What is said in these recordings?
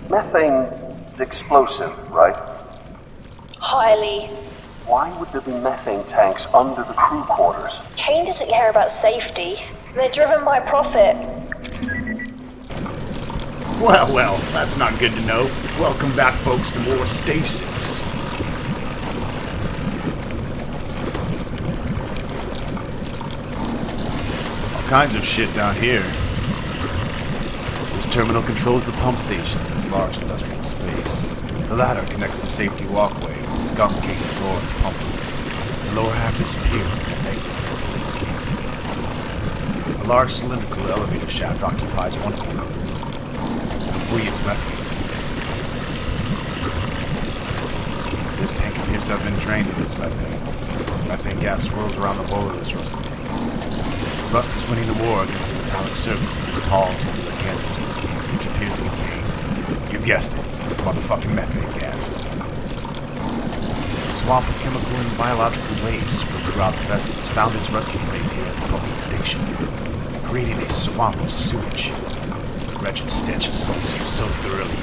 Methane's explosive, right? Highly. Why would there be methane tanks under the crew quarters? Kane doesn't care about safety. They're driven by profit. Well, that's not good to know. Welcome back, folks, to more Stasis. All kinds of shit down here. This terminal controls the pump station in this large industrial space. The latter connects the safety walkway with the scum-caked floor and pump room. The lower half disappears in the naked. A large cylindrical elevator shaft occupies one corner of the room. A buoyant methane tank. This tank appears to have been drained of its methane. Methane gas swirls around the bowl of this rusted tank. Rust is winning the war against the metallic surface of this tall tubular canister, which appears to contain, you guessed it, motherfucking methane gas. A swamp of chemical and biological waste from throughout the vessels found its resting place here at the pumping station, creating a swamp of sewage. The wretched stench assaults you so thoroughly,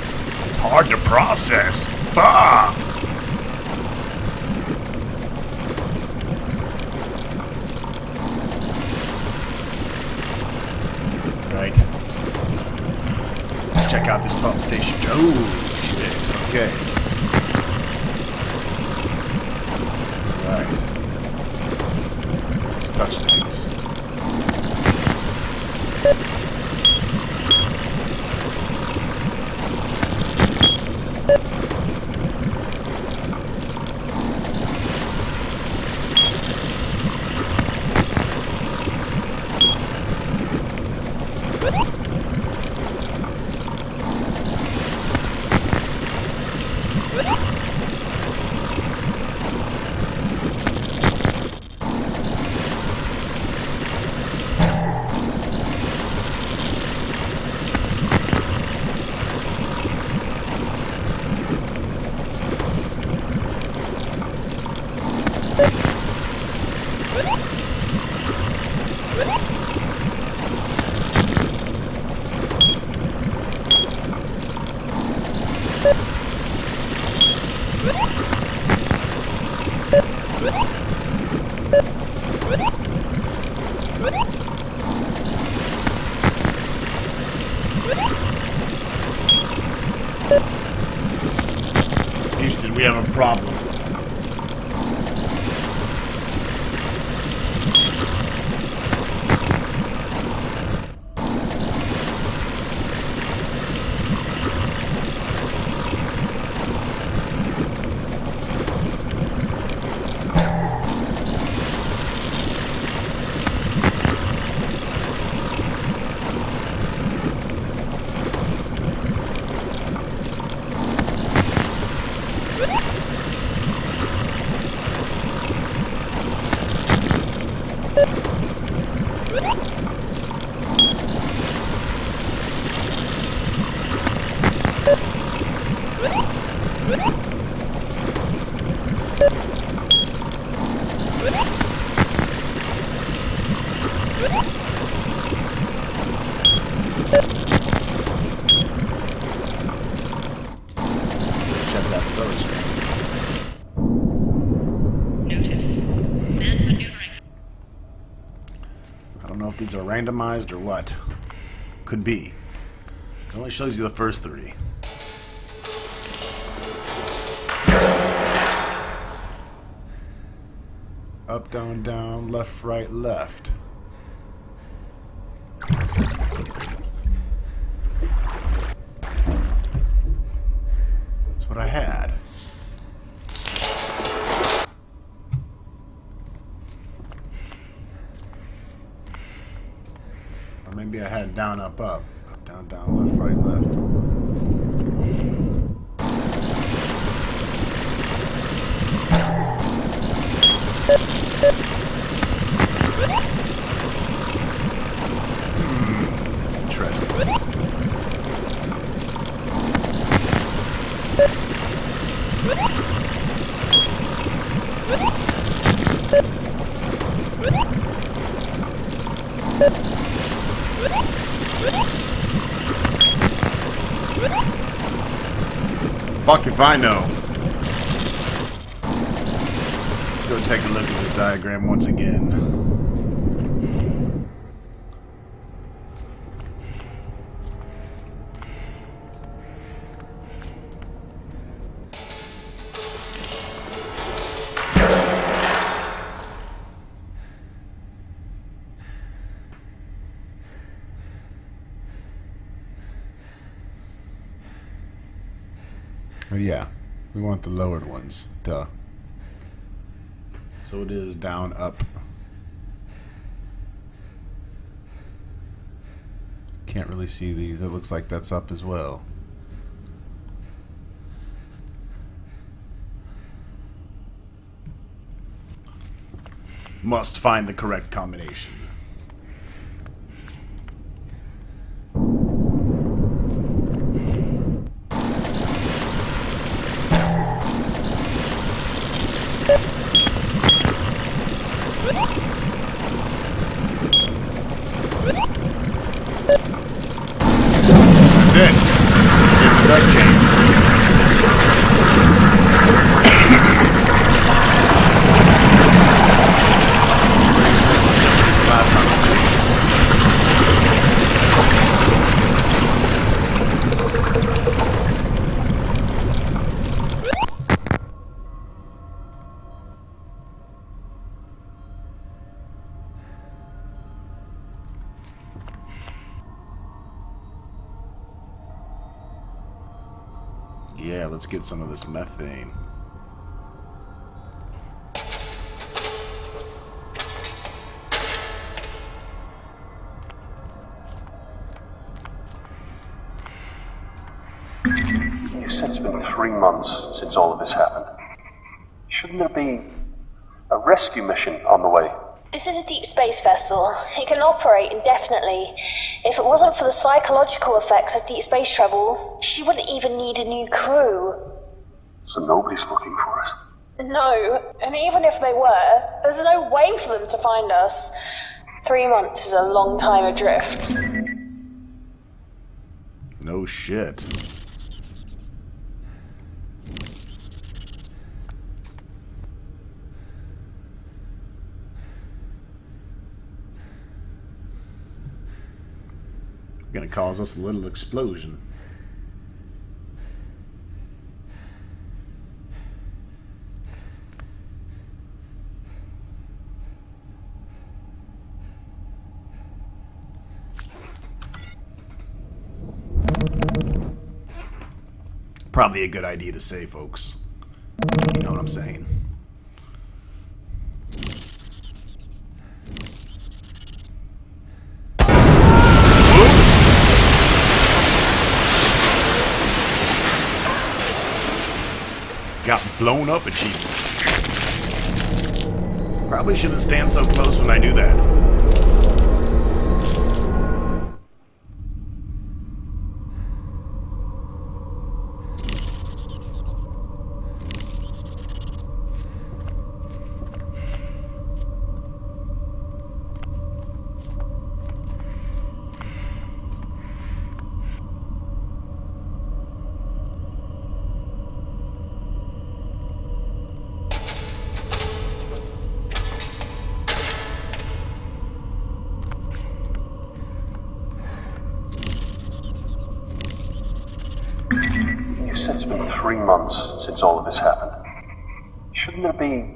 it's hard to process. Fuck! Right. Let's check out this pump station. Oh, shit. Okay. Right. Let's touch things. Houston, we have a problem. Check that photo screen. Notice. Man maneuvering. I don't know if these are randomized or what. Could be. It only shows you the first three. Up, down, down, left, right, left. That's what I had. Or maybe I had down, up, up. Up, down, down, left, right, left. Interesting. Fuck if I know. Let's go take a look at this diagram once again. Oh yeah, we want the lowered ones, duh. So it is down, up. Can't really see these, it looks like that's up as well. Must find the correct combination. Yeah, let's get some of this methane. You said it's been 3 months since all of this happened. Shouldn't there be a rescue mission on the way? This is a deep space vessel. It can operate indefinitely. If it wasn't for the psychological effects of deep space travel, she wouldn't even need a new crew. So nobody's looking for us? No, and even if they were, there's no way for them to find us. 3 months is a long time adrift. No shit. Gonna cause us a little explosion. Probably a good idea to say, folks. You know what I'm saying? Got blown up achievement. Probably shouldn't stand so close when I do that. You said it's been 3 months since all of this happened. Shouldn't there be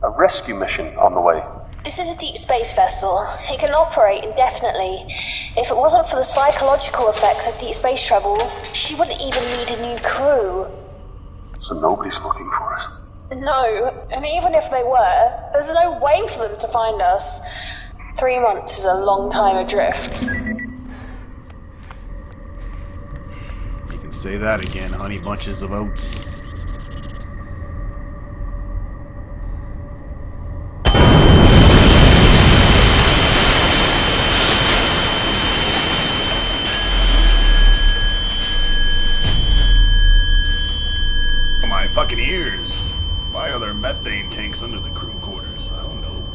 a rescue mission on the way? This is a deep space vessel. It can operate indefinitely. If it wasn't for the psychological effects of deep space travel, she wouldn't even need a new crew. So nobody's looking for us? No, and even if they were, there's no way for them to find us. 3 months is a long time adrift. Say that again, honey bunches of oats. Oh, my fucking ears. Why are there methane tanks under the crew quarters? I don't know.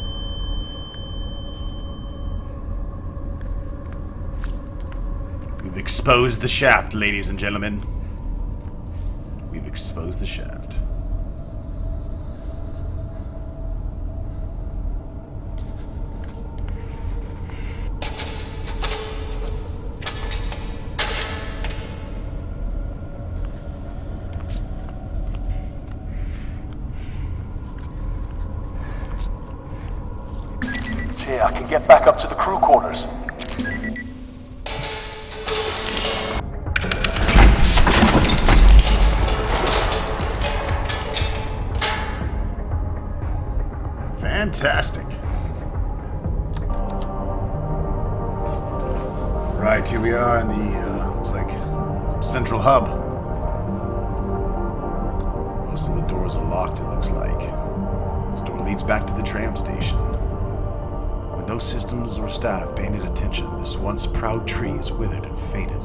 We've exposed the shaft, ladies and gentlemen. we've exposed the shaft. It's here. I can get back up to the crew quarters. Fantastic. Right, here we are in the, looks like central hub. Most of the doors are locked, it looks like. This door leads back to the tram station. With no systems or staff paying attention, this once proud tree is withered and faded.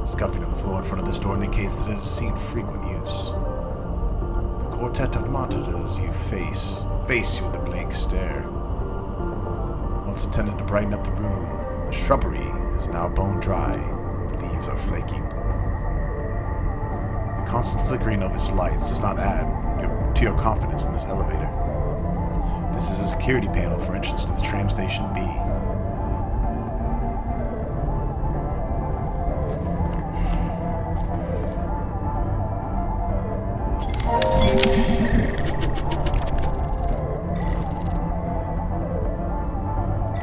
Scuffing on the floor in front of this door indicates that it has seen frequent use. The quartet of monitors you face you with a blank stare. Once intended to brighten up the room, the shrubbery is now bone dry. The leaves are flaking. The constant flickering of its lights does not add to your confidence in this elevator. This is a security panel for entrance to the tram station B.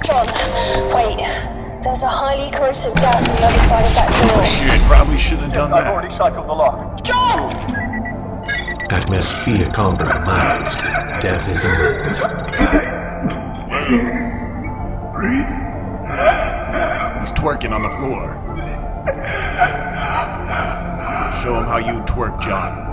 John, wait. There's a highly corrosive gas on the other side of that door. Shit, probably shouldn't have done I've that. already cycled the lock. John! Atmosphere compromised. Death is imminent. He's twerking on the floor. Show him how you twerk, John.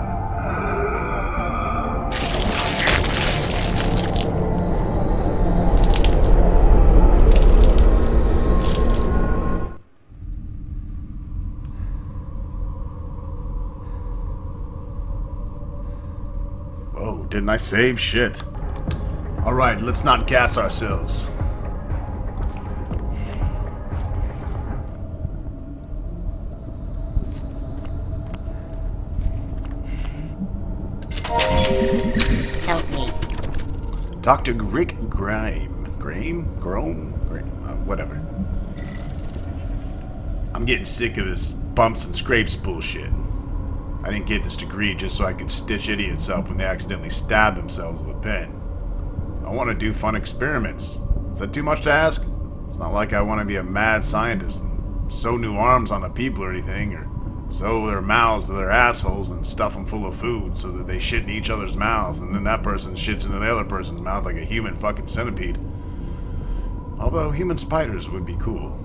Whoa, didn't I save? Shit. Alright, let's not gas ourselves. Help me. Dr. Rick whatever. I'm getting sick of this bumps and scrapes bullshit. I didn't get this degree just so I could stitch idiots up when they accidentally stab themselves with a pen. I want to do fun experiments. Is that too much to ask? It's not like I want to be a mad scientist and sew new arms on the people or anything, or sew their mouths to their assholes and stuff them full of food so that they shit in each other's mouths, and then that person shits into the other person's mouth like a human fucking centipede. Although human spiders would be cool.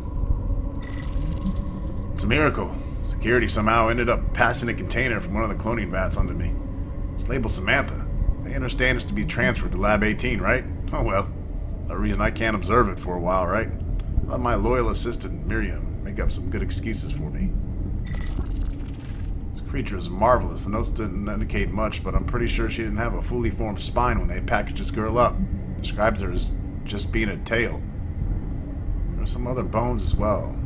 It's a miracle. Security somehow ended up passing a container from one of the cloning vats onto me. It's labeled Samantha. They understand it's to be transferred to Lab 18, right? Oh well. No reason I can't observe it for a while, right? Let my loyal assistant, Miriam, make up some good excuses for me. This creature is marvelous. The notes didn't indicate much, but I'm pretty sure she didn't have a fully formed spine when they packaged this girl up. Describes her as just being a tail. There are some other bones as well.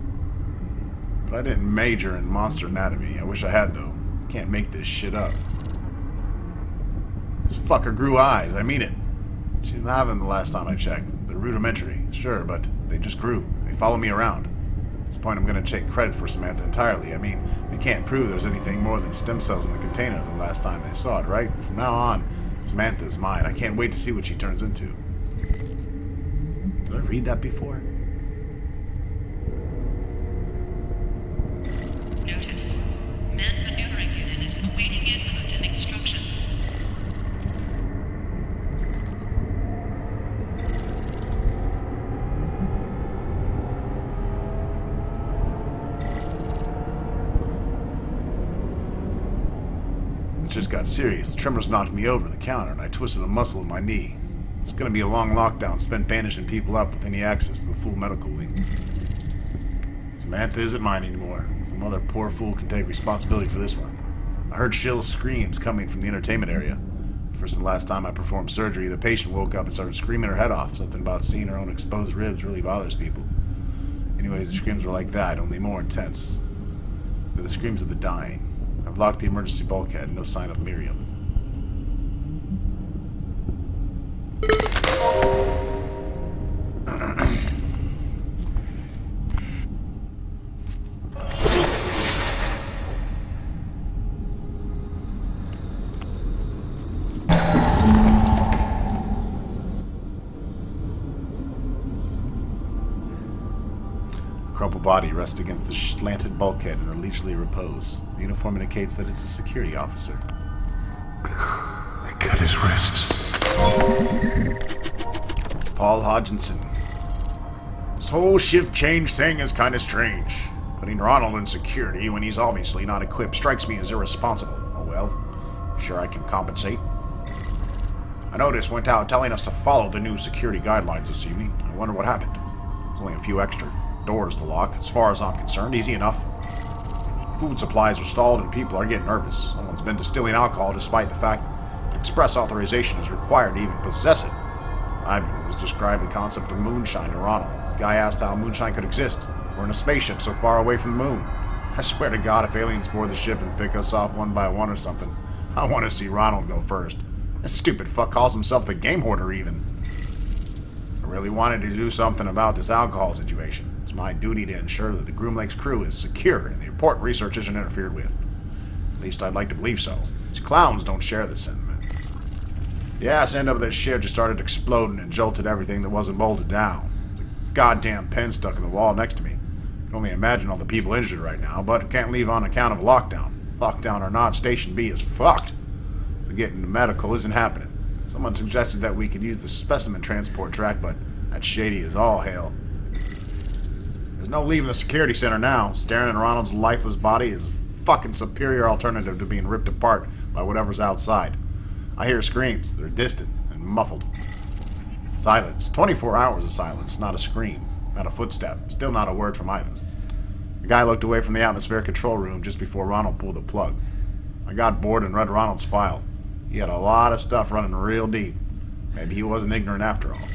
But I didn't major in monster anatomy. I wish I had, though. Can't make this shit up. This fucker grew eyes. I mean it. She didn't have them the last time I checked. They're rudimentary, sure, but they just grew. They follow me around. At this point, I'm going to take credit for Samantha entirely. I mean, we can't prove there's anything more than stem cells in the container the last time they saw it, right? From now on, Samantha is mine. I can't wait to see what she turns into. Did I read that before? Notice. Man maneuvering unit is awaiting input and instructions. It just got serious. The tremors knocked me over the counter, and I twisted a muscle in my knee. It's gonna be a long lockdown spent bandaging people up with any access to the full medical wing. Samantha isn't mine anymore. Some other poor fool can take responsibility for this one. I heard shrill screams coming from the entertainment area. First and last time I performed surgery, the patient woke up and started screaming her head off. Something about seeing her own exposed ribs really bothers people. Anyways, the screams were like that, only more intense. They're the screams of the dying. I've blocked the emergency bulkhead. No sign of Miriam. Crumpled body rests against the slanted bulkhead in a leisurely repose. The uniform indicates that it's a security officer. They cut his wrists. Paul Hodgkinson. This whole shift change thing is kind of strange. Putting Ronald in security when he's obviously not equipped strikes me as irresponsible. Oh well, sure I can compensate. I noticed went out telling us to follow the new security guidelines this evening. I wonder what happened. There's only a few extra doors to lock. As far as I'm concerned, easy enough. Food supplies are stalled and people are getting nervous. Someone's been distilling alcohol despite the fact that express authorization is required to even possess it. Ivan was described the concept of moonshine to Ronald. The guy asked how moonshine could exist. We're in a spaceship so far away from the moon. I swear to God, if aliens board the ship and pick us off one by one or something, I want to see Ronald go first. This stupid fuck calls himself the GameHorder even. I really wanted to do something about this alcohol situation. It's my duty to ensure that the Groom Lake's crew is secure and the important research isn't interfered with. At least I'd like to believe so. These clowns don't share this sentiment. The ass end of this ship just started exploding and jolted everything that wasn't bolted down. There's a goddamn pin stuck in the wall next to me. I can only imagine all the people injured right now, but can't leave on account of lockdown. Lockdown or not, Station B is fucked. So getting to medical isn't happening. Someone suggested that we could use the specimen transport track, but that's shady as all hell. There's no leaving the security center now. Staring at Ronald's lifeless body is a fucking superior alternative to being ripped apart by whatever's outside. I hear screams. They're distant and muffled. Silence. 24 hours of silence. Not a scream. Not a footstep. Still not a word from Ivan. The guy looked away from the atmosphere control room just before Ronald pulled the plug. I got bored and read Ronald's file. He had a lot of stuff running real deep. Maybe he wasn't ignorant after all.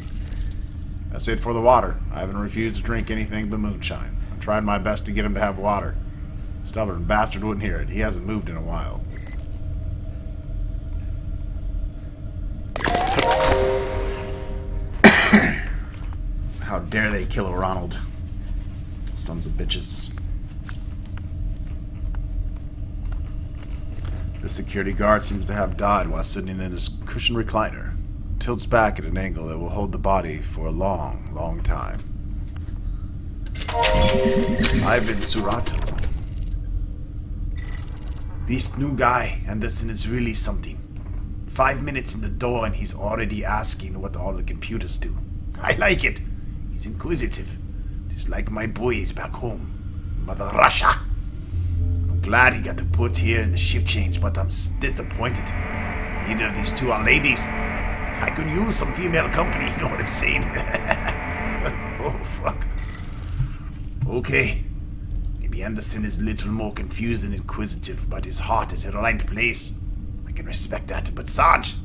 That's it for the water. Ivan refused to drink anything but moonshine. I tried my best to get him to have water. Stubborn bastard wouldn't hear it. He hasn't moved in a while. How dare they kill Ronald? Sons of bitches. The security guard seems to have died while sitting in his cushioned recliner. Tilts back at an angle that will hold the body for a long, long time. Ivan Surato. This new guy, Anderson, is really something. 5 minutes in the door and he's already asking what all the computers do. I like it. He's inquisitive. Just like my boys back home. Mother Russia. I'm glad he got to put here in the shift change, but I'm disappointed. Neither of these two are ladies. I could use some female company, you know what I'm saying? Oh, fuck. Okay. Maybe Anderson is a little more confused and inquisitive, but his heart is in the right place. I can respect that, but Sarge?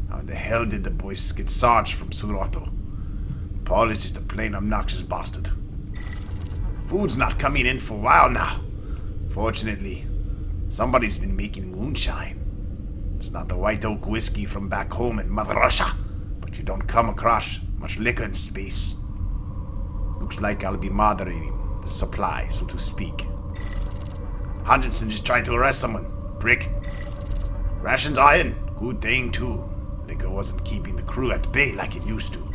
How in the hell did the boys get Sarge from Surato? Paul is just a plain obnoxious bastard. Food's not coming in for a while now. Fortunately, somebody's been making moonshine. It's not the white oak whiskey from back home in Mother Russia, but you don't come across much liquor in space. Looks like I'll be moderating the supply, so to speak. Hodgkinson just tried to arrest someone. Prick. Rations are in. Good thing, too. Liquor wasn't keeping the crew at bay like it used to.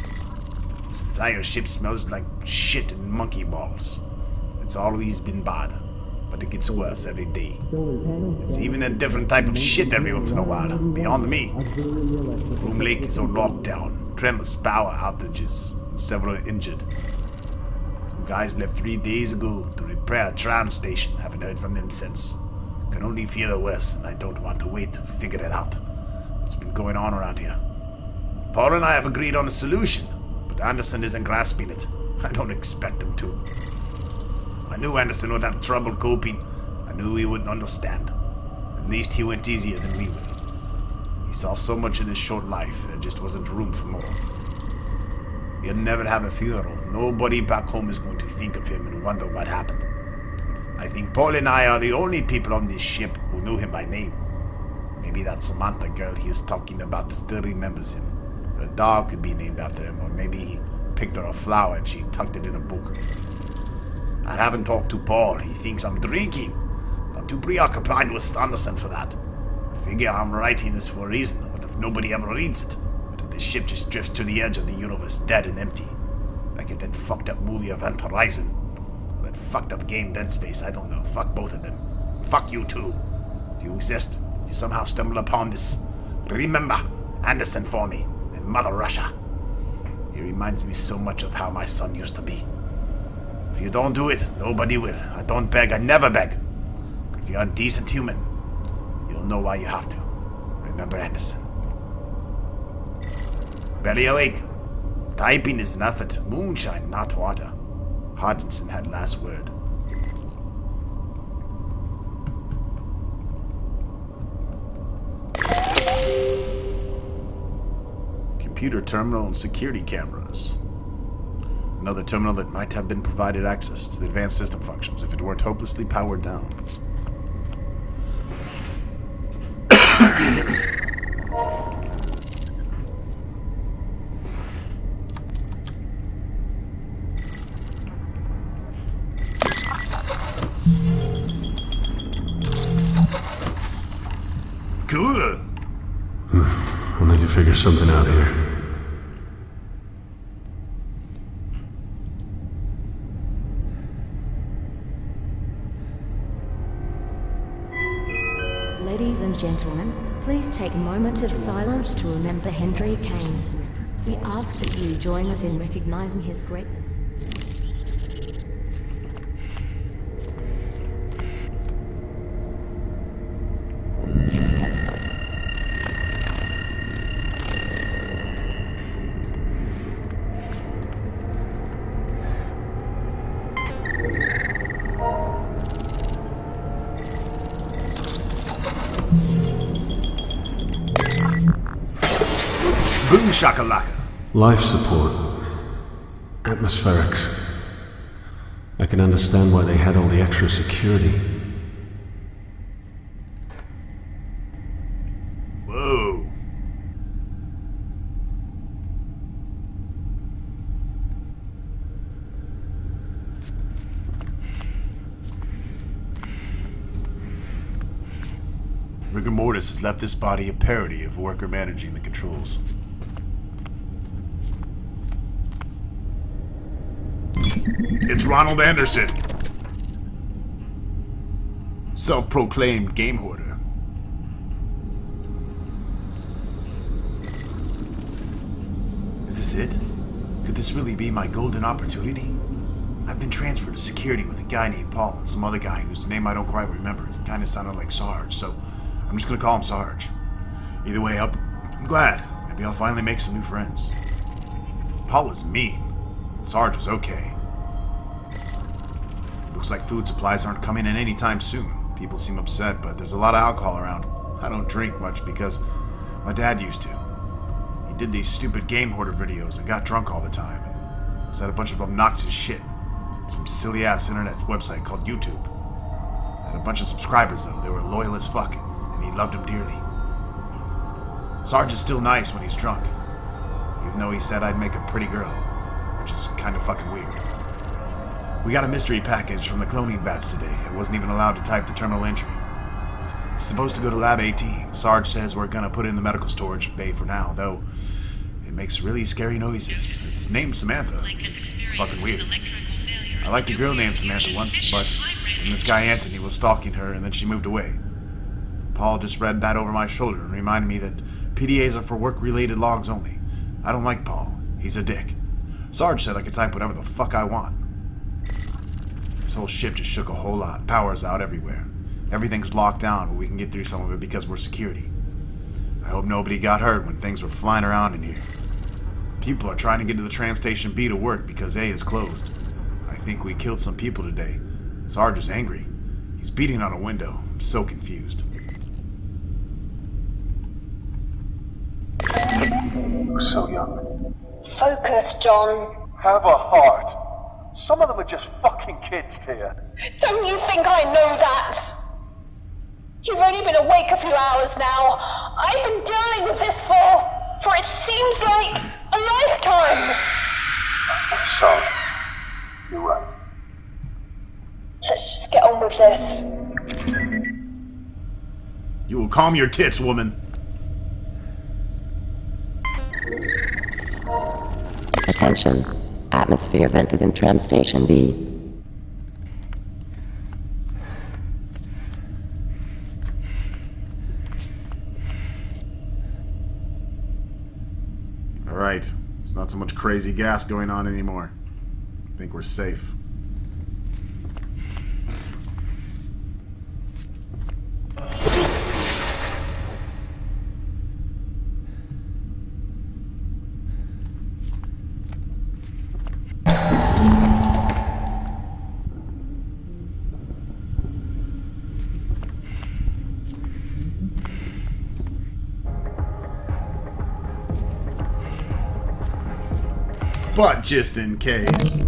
This entire ship smells like shit and monkey balls. It's always been bad, but it gets worse every day. It's even a different type of shit every once in a while, beyond me. Groom Lake is on lockdown, tremendous power outages, and several injured. Some guys left 3 days ago to repair a tram station. Haven't heard from them since. Can only fear the worst, and I don't want to wait to figure it out. What's been going on around here? Paul and I have agreed on a solution, but Anderson isn't grasping it. I don't expect him to. I knew Anderson would have trouble coping. I knew he wouldn't understand. At least he went easier than we would. He saw so much in his short life, there just wasn't room for more. He'll never have a funeral. Nobody back home is going to think of him and wonder what happened. If I think Paul and I are the only people on this ship who knew him by name. Maybe that Samantha girl he is talking about still remembers him. Her dog could be named after him, or maybe he picked her a flower and she tucked it in a book. I haven't talked to Paul. He thinks I'm drinking. I'm too preoccupied with Anderson for that. I figure I'm writing this for a reason. What if nobody ever reads it? What if this ship just drifts to the edge of the universe dead and empty? Like in that fucked up movie Event Horizon. Or that fucked up game Dead Space. I don't know. Fuck both of them. Fuck you too. Do you exist? You somehow stumbled upon this. Remember Anderson for me and Mother Russia. He reminds me so much of how my son used to be. If you don't do it, nobody will. I don't beg, I never beg. But if you're a decent human, you'll know why you have to. Remember Anderson. Belly awake. Typing is an effort. Moonshine, not water. Hodgson had last word. Computer terminal and security cameras. Another terminal that might have been provided access to the advanced system functions if it weren't hopelessly powered down. Cool! I'll need to figure something out here. Ladies and gentlemen, please take a moment of silence to remember Henry Kane. We ask that you join us in recognizing his greatness. Boom shakalaka. Life support. Atmospherics. I can understand why they had all the extra security. Whoa. Rigor mortis has left this body a parody of a worker managing the controls. It's Ronald Anderson, self-proclaimed GameHorder. Is this it? Could this really be my golden opportunity? I've been transferred to security with a guy named Paul and some other guy whose name I don't quite remember. It kind of sounded like Sarge, so I'm just gonna call him Sarge. Either way, I'm glad. Maybe I'll finally make some new friends. Paul is mean. Sarge is okay. Looks like food supplies aren't coming in anytime soon. People seem upset, but there's a lot of alcohol around. I don't drink much because my dad used to. He did these stupid GameHorder videos and got drunk all the time and said a bunch of obnoxious shit. Some silly-ass internet website called YouTube. Had a bunch of subscribers, though. They were loyal as fuck, and he loved them dearly. Sarge is still nice when he's drunk, even though he said I'd make a pretty girl, which is kind of fucking weird. We got a mystery package from the cloning vats today. I wasn't even allowed to type the terminal entry. It's supposed to go to Lab 18. Sarge says we're gonna put it in the medical storage bay for now, though it makes really scary noises. It's named Samantha, which is fucking weird. I liked a girl named Samantha once, but then this guy Anthony was stalking her and then she moved away. Paul just read that over my shoulder and reminded me that PDAs are for work-related logs only. I don't like Paul. He's a dick. Sarge said I could type whatever the fuck I want. This whole ship just shook a whole lot. Power's out everywhere. Everything's locked down, but we can get through some of it because we're security. I hope nobody got hurt when things were flying around in here. People are trying to get to the tram station B to work because A is closed. I think we killed some people today. Sarge is angry. He's beating on a window. I'm so confused. You're so young. Focus, John. Have a heart. Some of them are just fucking kids, Tia. Don't you think I know that? You've only been awake a few hours now. I've been dealing with this for it seems like a lifetime. I'm sorry. You're right. Let's just get on with this. You will calm your tits, woman. Attention. Atmosphere vented in tram station B. Alright. There's not so much crazy gas going on anymore. I think we're safe. But just in case.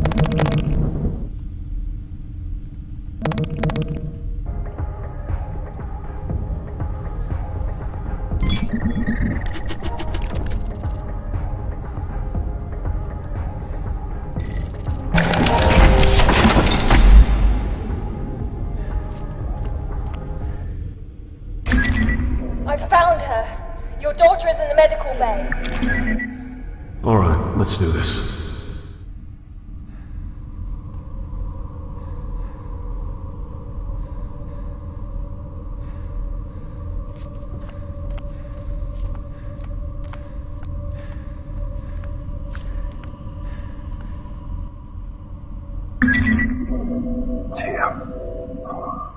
I found her. Your daughter is in the medical bay. Alright, let's do this. Tia.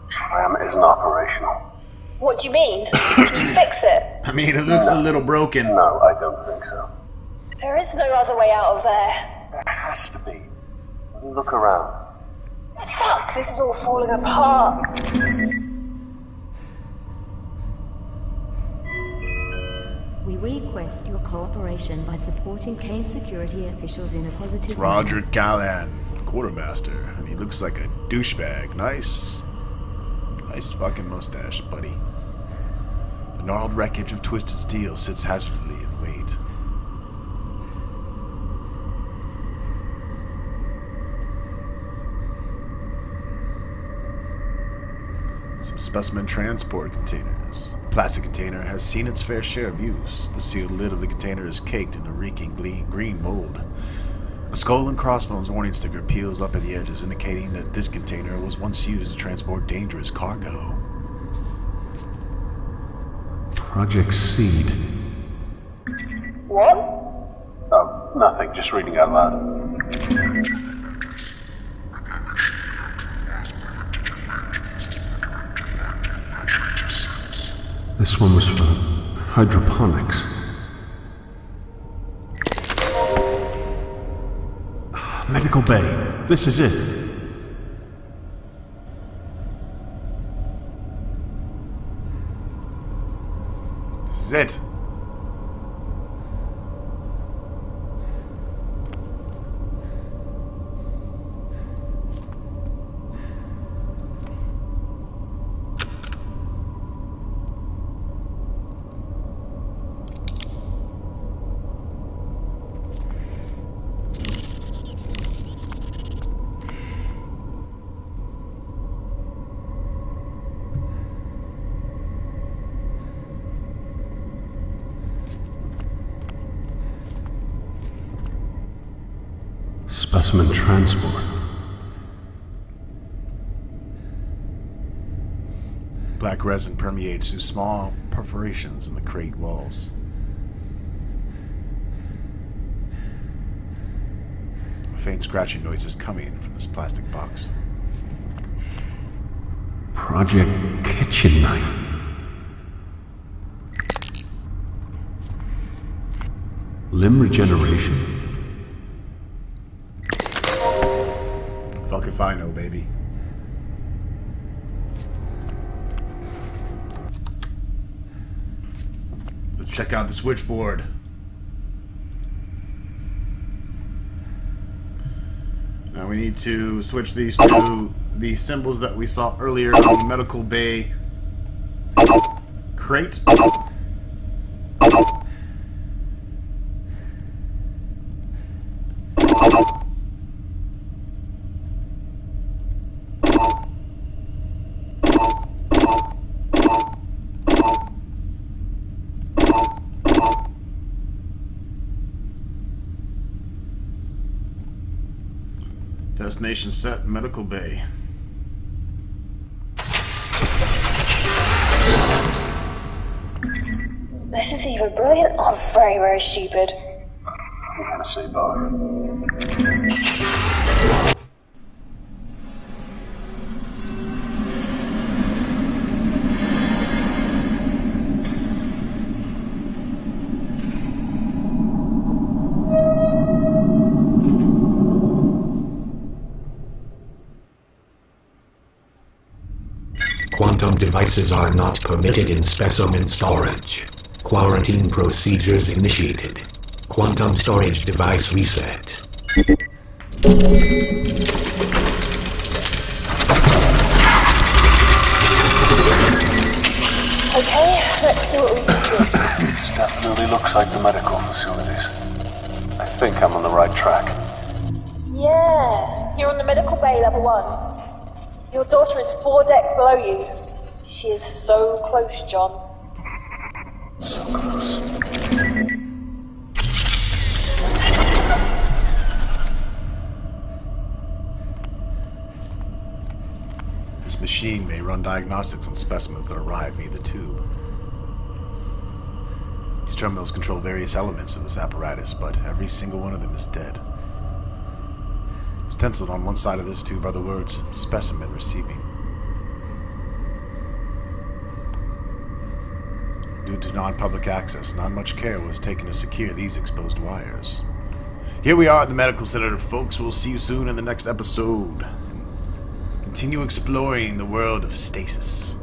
Tram isn't operational. What do you mean? Can you fix it? I mean, it looks a little broken. No, I don't think so. There is no other way out of there. There has to be. Let me look around. Fuck, this is all falling apart. We request your cooperation by supporting Kane security officials in a positive Roger Callan, quartermaster, and he looks like a douchebag. Nice fucking mustache, buddy. The gnarled wreckage of twisted steel sits hazardly in wait. Some specimen transport containers. The plastic container has seen its fair share of use. The sealed lid of the container is caked in a reeking green mold. A skull and crossbones warning sticker peels up at the edges, indicating that this container was once used to transport dangerous cargo. Project Seed. What? Oh, nothing. Just reading out loud. This one was for hydroponics. Medical bay. This is it. This is it. Specimen transport. Black resin permeates through small perforations in the crate walls. A faint scratching noise is coming from this plastic box. Project Kitchen Knife. Limb regeneration? Fuck if I know, baby. Let's check out the switchboard. Now we we need to switch these to the symbols that we saw earlier on the medical bay crate. Destination set, medical bay. This is either brilliant or very, very stupid. I'm gonna say both. Quantum devices are not permitted in specimen storage. Quarantine procedures initiated. Quantum storage device reset. Okay, let's see what we can see. This definitely looks like the medical facilities. I think I'm on the right track. Yeah, you're on the medical bay, level 1. Your daughter is 4 decks below you. She is so close, John. So close. This machine may run diagnostics on specimens that arrive via the tube. These terminals control various elements of this apparatus, but every single one of them is dead. Stenciled on one side of this tube are the words, "Specimen Receiving." Due to non-public access, not much care was taken to secure these exposed wires. Here we are at the medical center, folks. We'll see you soon in the next episode. And continue exploring the world of Stasis.